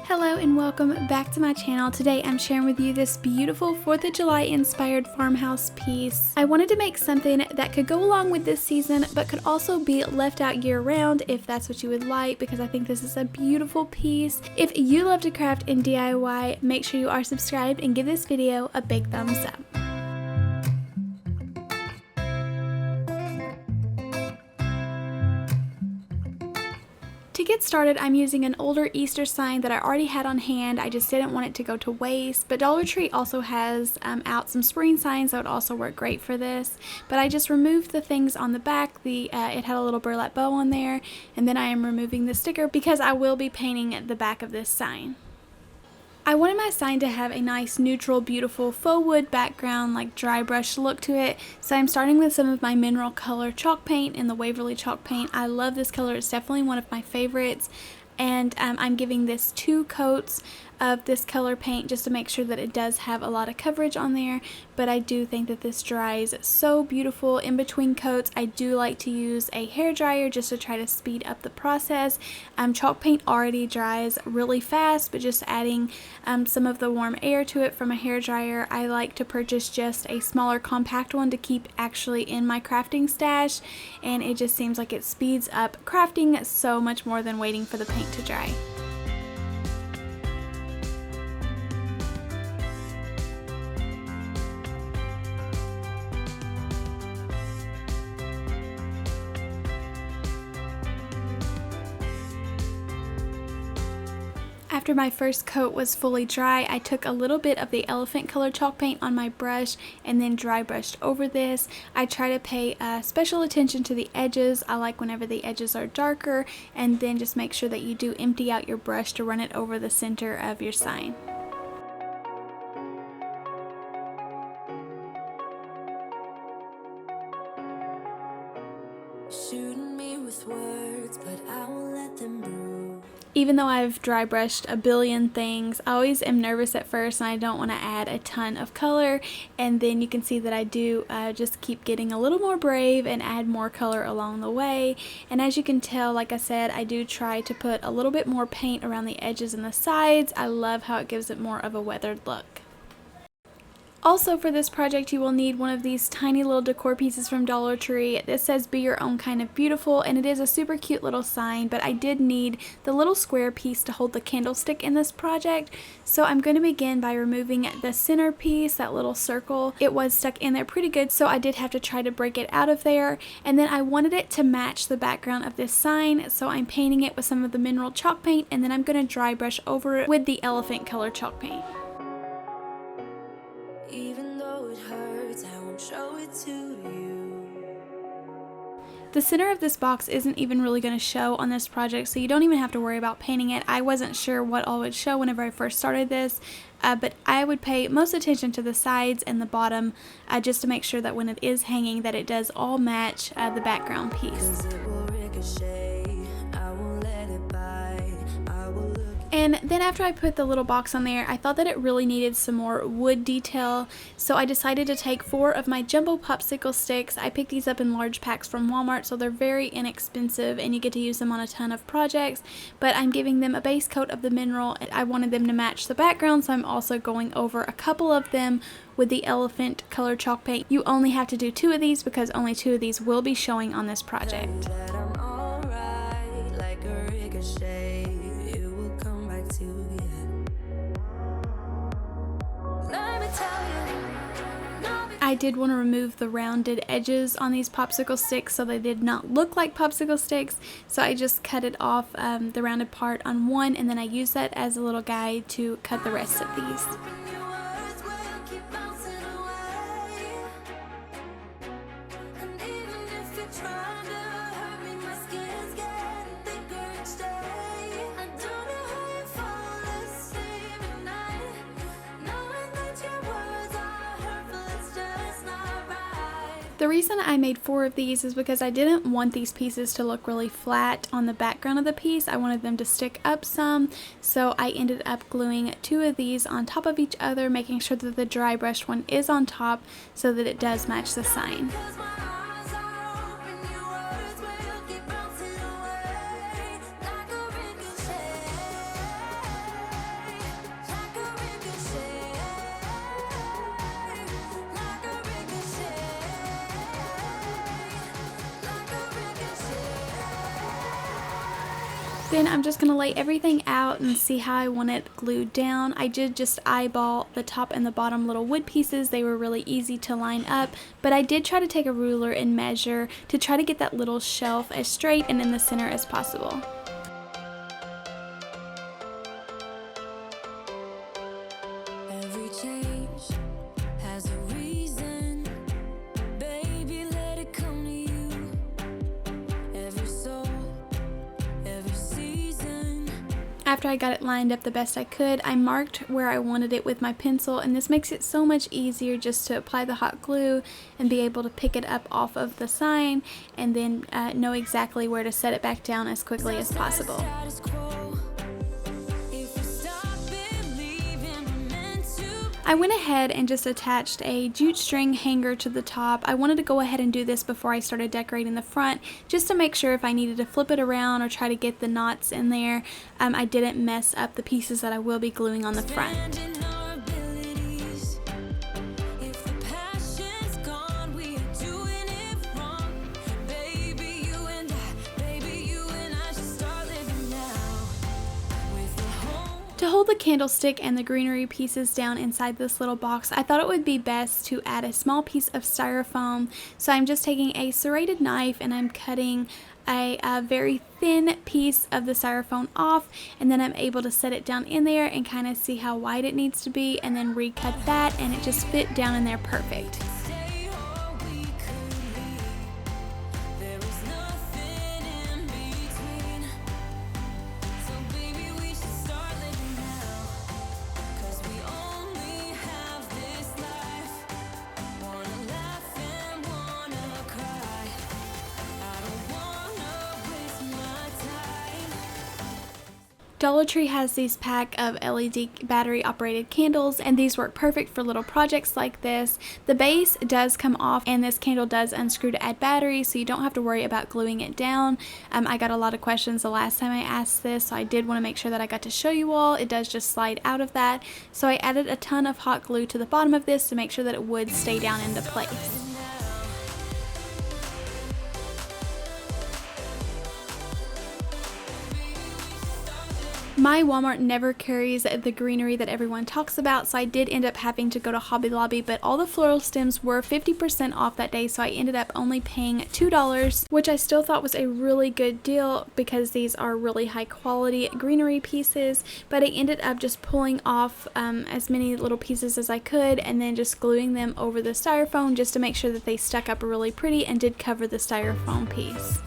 Hello and welcome back to my channel. Today I'm sharing with you this beautiful 4th of July inspired farmhouse piece. I wanted to make something that could go along with this season but could also be left out year round if that's what you would like, because I think this is a beautiful piece. If you love to craft and DIY, make sure you are subscribed and give this video a big thumbs up. To get started, I'm using an older Easter sign that I already had on hand. I just didn't want it to go to waste, but Dollar Tree also has out some spring signs that would also work great for this. But I just removed the things on the back. It had a little burlap bow on there, and then I am removing the sticker because I will be painting the back of this sign. I wanted my sign to have a nice neutral, beautiful faux wood background, like dry brush look to it. So I'm starting with some of my mineral color chalk paint in the Waverly chalk paint. I love this color. It's definitely one of my favorites. And I'm giving this 2 coats of this color paint just to make sure that it does have a lot of coverage on there, but I do think that this dries so beautiful in between coats. I do like to use a hair dryer just to try to speed up the process. Chalk paint already dries really fast, but just adding some of the warm air to it from a hair dryer, I like to purchase just a smaller compact one to keep actually in my crafting stash, and it just seems like it speeds up crafting so much more than waiting for the paint to dry. After my first coat was fully dry, I took a little bit of the elephant color chalk paint on my brush and then dry brushed over this. I try to pay special attention to the edges. I like whenever the edges are darker, and then just make sure that you do empty out your brush to run it over the center of your sign. Shooting me with words, but I won't let them bruise. Even though I've dry brushed a billion things, I always am nervous at first and I don't want to add a ton of color, and then you can see that I do just keep getting a little more brave and add more color along the way. And as you can tell, like I said, I do try to put a little bit more paint around the edges and the sides. I love how it gives it more of a weathered look. Also, for this project you will need one of these tiny little decor pieces from Dollar Tree. This says "Be Your Own Kind of Beautiful," and it is a super cute little sign, but I did need the little square piece to hold the candlestick in this project. So I'm going to begin by removing the center piece, that little circle. It was stuck in there pretty good, so I did have to try to break it out of there. And then I wanted it to match the background of this sign, so I'm painting it with some of the mineral chalk paint, and then I'm going to dry brush over it with the elephant color chalk paint. Even though it hurts, I won't show it to you. The center of this box isn't even really going to show on this project, so you don't even have to worry about painting it. I wasn't sure what all would show whenever I first started this, but I would pay most attention to the sides and the bottom just to make sure that when it is hanging that it does all match the background piece. And then after I put the little box on there, I thought that it really needed some more wood detail, so I decided to take 4 of my jumbo popsicle sticks. I picked these up in large packs from Walmart, so they're very inexpensive and you get to use them on a ton of projects, but I'm giving them a base coat of the mineral. I wanted them to match the background, so I'm also going over a couple of them with the elephant color chalk paint. You only have to do 2 of these because only 2 of these will be showing on this project. I did want to remove the rounded edges on these popsicle sticks so they did not look like popsicle sticks, so I just cut it off, the rounded part on one, and then I used that as a little guide to cut the rest of these. The reason I made 4 of these is because I didn't want these pieces to look really flat on the background of the piece. I wanted them to stick up some, so I ended up gluing 2 of these on top of each other, making sure that the dry brushed one is on top so that it does match the sign. Then I'm just going to lay everything out and see how I want it glued down. I did just eyeball the top and the bottom little wood pieces. They were really easy to line up, but I did try to take a ruler and measure to try to get that little shelf as straight and in the center as possible. Every change has a reason. Baby, let it come to you. Every soul, every season. After I got it lined up the best I could, I marked where I wanted it with my pencil, and this makes it so much easier just to apply the hot glue and be able to pick it up off of the sign and then know exactly where to set it back down as quickly as possible. Status quo. If we stop believing we're meant to. I went ahead and just attached a jute string hanger to the top. I wanted to go ahead and do this before I started decorating the front, just to make sure if I needed to flip it around or try to get the knots in there, I didn't mess up the pieces that I will be gluing on the front. Spending our abilities. If the passion's gone, we are doing it wrong. Baby, you and I should start living now. With the home. To hold the candlestick and the greenery pieces down inside this little box, I thought it would be best to add a small piece of styrofoam. So I'm just taking a serrated knife and I'm cutting a very thin piece of the styrofoam off, and then I'm able to set it down in there and kind of see how wide it needs to be, and then recut that, and it just fit down in there perfect. Stay or we could leave. There is nothing in between. So baby, we should start living now. 'Cause we only have this life. Wanna laugh and wanna cry. I don't wanna waste my time. Dollar Tree has these pack of LED battery operated candles, and these work perfect for little projects like this. The base does come off and this candle does unscrew to add batteries, so you don't have to worry about gluing it down. I got a lot of questions the last time I asked this, so I did want to make sure that I got to show you all. It does just slide out of that. So I added a ton of hot glue to the bottom of this to make sure that it would stay down into place. My Walmart never carries the greenery that everyone talks about, so I did end up having to go to Hobby Lobby, but all the floral stems were 50% off that day, so I ended up only paying $2, which I still thought was a really good deal because these are really high quality greenery pieces, but I ended up just pulling off as many little pieces as I could and then just gluing them over the styrofoam just to make sure that they stuck up really pretty and did cover the styrofoam piece.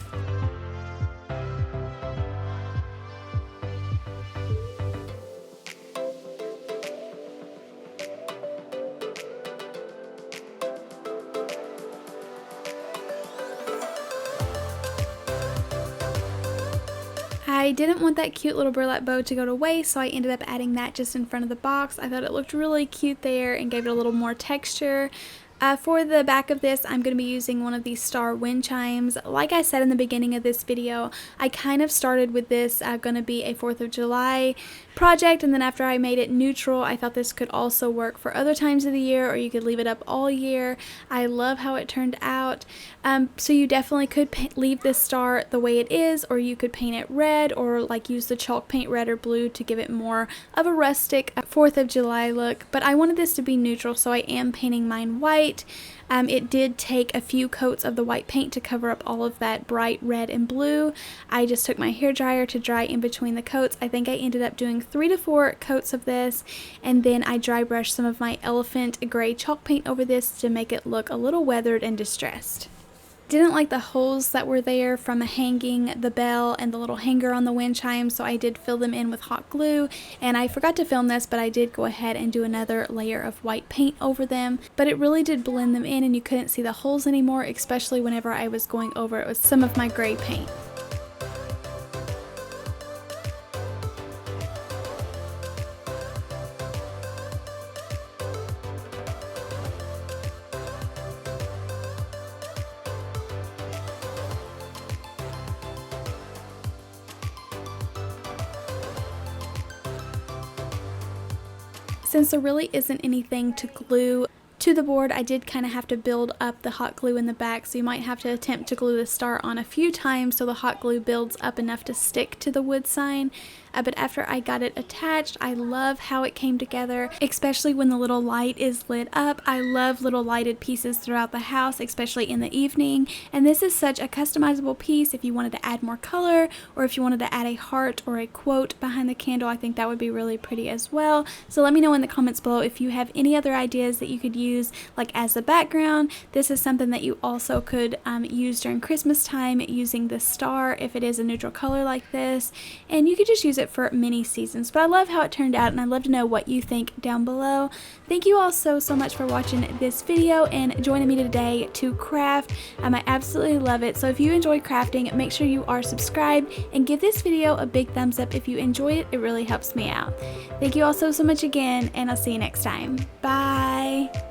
I didn't want that cute little burlap bow to go to waste, so I ended up adding that just in front of the box. I thought it looked really cute there and gave it a little more texture. For the back of this, I'm going to be using one of these star wind chimes. Like I said in the beginning of this video, I kind of started with this going to be a 4th of July project, and then after I made it neutral, I thought this could also work for other times of the year, or you could leave it up all year. I love how it turned out. So you definitely could leave this star the way it is, or you could paint it red, or like use the chalk paint red or blue to give it more of a rustic 4th of July look. But I wanted this to be neutral, so I am painting mine white. It did take a few coats of the white paint to cover up all of that bright red and blue. I just took my hairdryer to dry in between the coats. I think I ended up doing 3 to 4 coats of this, and then I dry brushed some of my elephant gray chalk paint over this to make it look a little weathered and distressed. Didn't like the holes that were there from hanging the bell and the little hanger on the wind chime, so I did fill them in with hot glue, and I forgot to film this, but I did go ahead and do another layer of white paint over them, but it really did blend them in and you couldn't see the holes anymore, especially whenever I was going over it with some of my gray paint. Since there really isn't anything to glue to the board, I did kind of have to build up the hot glue in the back, so you might have to attempt to glue the star on a few times so the hot glue builds up enough to stick to the wood sign. But after I got it attached, I love how it came together, especially when the little light is lit up. I love little lighted pieces throughout the house, especially in the evening. And this is such a customizable piece if you wanted to add more color, or if you wanted to add a heart or a quote behind the candle. I think that would be really pretty as well. So let me know in the comments below if you have any other ideas that you could use like as the background. This is something that you also could use during Christmas time using the star if it is a neutral color like this. And you could just use it for many seasons. But I love how it turned out, and I'd love to know what you think down below. Thank you all so much for watching this video and joining me today to craft. I absolutely love it. So if you enjoy crafting, make sure you are subscribed and give this video a big thumbs up if you enjoyed it. It really helps me out. Thank you all so much again, and I'll see you next time. Bye.